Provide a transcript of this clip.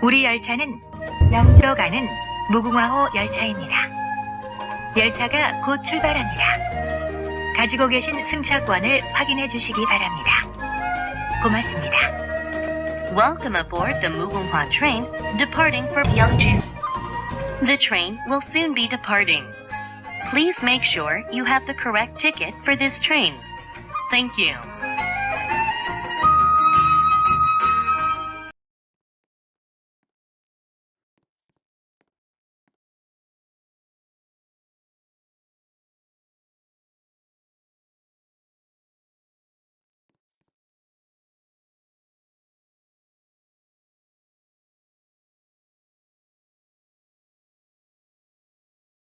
우리 열차는 영주로 가는 무궁화호 열차입니다. 열차가 곧 출발합니다. 가지고 계신 승차권을 확인해 주시기 바랍니다. 고맙습니다. Welcome aboard the Mugunghwa train departing for Yeongju. The train will soon be departing. Please make sure you have the correct ticket for this train. Thank you.